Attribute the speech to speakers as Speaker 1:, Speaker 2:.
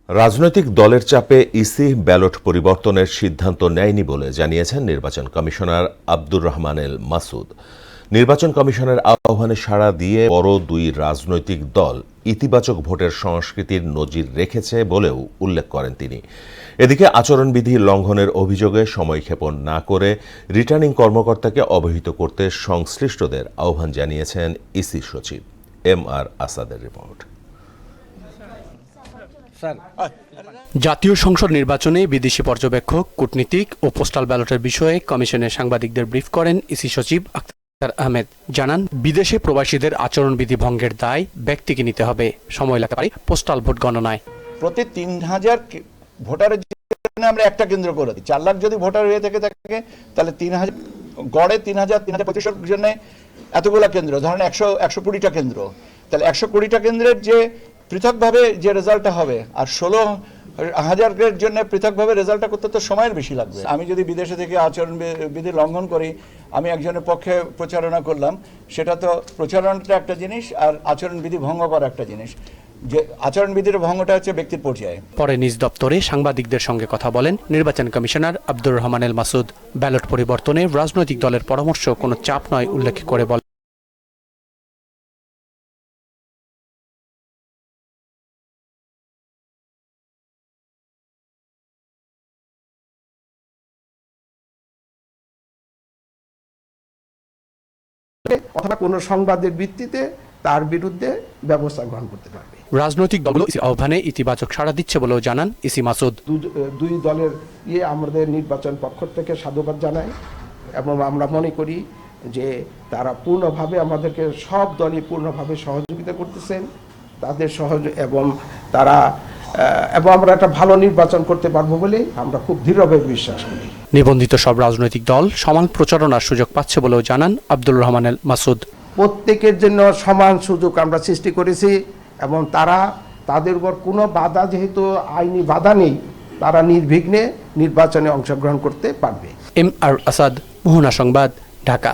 Speaker 1: রাজনৈতিক দলের চাপে ইসি ব্যালট পরিবর্তনের সিদ্ধান্ত নেয়নি বলে জানিয়েছেন নির্বাচন কমিশনার আব্দুর রহমান এল মাসুদ। নির্বাচন কমিশনের আহ্বানে সাড়া দিয়ে বড় দুই রাজনৈতিক দল ইতিবাচক ভোটের সংস্কৃতির নজির রেখেছে বলেও উল্লেখ করেন তিনি। এদিকে আচরণবিধি লঙ্ঘনের অভিযোগে সময়ক্ষেপণ না করে রিটার্নিং কর্মকর্তাকে অবহিত করতে সংশ্লিষ্টদের আহ্বান জানিয়েছেন ইসি সচিব। MR আসাদের রিপোর্ট।
Speaker 2: জাতীয় সংসদ নির্বাচনে বিদেশি পর্যবেক্ষক, কূটনীতিক ও পোস্টাল ব্যালটের বিষয়ে কমিশনের সাংবাদিকদের ব্রিফ করেন ইসি সচিব আখতার আহমেদ। জানান, বিদেশে প্রবাসীদের আচরণবিধি ভঙ্গের দায় ব্যক্তিকে নিতে হবে, সময় লাগতে পারে পোস্টাল ভোট গণনায়।
Speaker 3: প্রতি ৩,০০০ ভোটারের জন্য আমরা একটা কেন্দ্র করে দিই। 4 লাখ যদি ভোটার হয়ে থাকে তাহলে ৩,০০০ গড়ে ৩,৩২৫ জন্য এতগুলো কেন্দ্র, ধরেন ১২০টা কেন্দ্র, তাহলে ১২০টা কেন্দ্রের যে পৃথকভাবে যে রেজাল্টটা হবে আর ১৬,০০০-এর জন্য পৃথকভাবে রেজাল্টটা করতে তো সময়ের বেশি লাগবে। আমি যদি বিদেশে থেকে আচরণবিধি লঙ্ঘন করি, আমি একজনের পক্ষে প্রচারণা করলাম, সেটা তো প্রচারণাটা একটা জিনিস আর আচরণবিধি ভঙ্গ করা একটা জিনিস। যে আচরণবিধির ভঙ্গটা হচ্ছে ব্যক্তির পর্যায়ে।
Speaker 2: পরে নিজ দপ্তরে সাংবাদিকদের সঙ্গে কথা বলেন নির্বাচন কমিশনার আব্দুর রহমান এল মাসুদ। ব্যালট পরিবর্তনে রাজনৈতিক দলের পরামর্শ কোনো চাপ নয় উল্লেখ করে বলেন,
Speaker 4: অথবা কোনো সংবাদের ভিত্তিতে তার বিরুদ্ধে ব্যবস্থা গ্রহণ করতে পারবে।
Speaker 2: রাজনৈতিক দলগুলো আহ্বানে ইতিবাচক সাড়া দিচ্ছে বলেও জানান ইসি মাসুদ।
Speaker 4: দুই দলের আমাদের নির্বাচন পক্ষ থেকে সাধুবাদ জানাই এবং আমরা মনে করি যে তারা পূর্ণভাবে আমাদেরকে সব দলই পূর্ণভাবে সহযোগিতা করতেছেন, তাদের এবং আমরা একটা ভালো নির্বাচন করতে পারবো বলে আমরা খুব দৃঢ়ভাবে বিশ্বাস করি।
Speaker 2: নিবন্ধিত সব রাজনৈতিক দল সমান প্রচারণার সুযোগ পাচ্ছে বলেও জানান আব্দুর রহমান এল মাসুদ।
Speaker 4: প্রত্যেকের জন্য সমান সুযোগ আমরা সৃষ্টি করেছি এবং তাদের উপর কোনো বাধা, যেহেতু আইনি বাধা নেই, তারা নির্বিঘ্নে নির্বাচনে অংশগ্রহণ করতে পারবে।
Speaker 2: MR আসাদ, মোহনা সংবাদ, ঢাকা।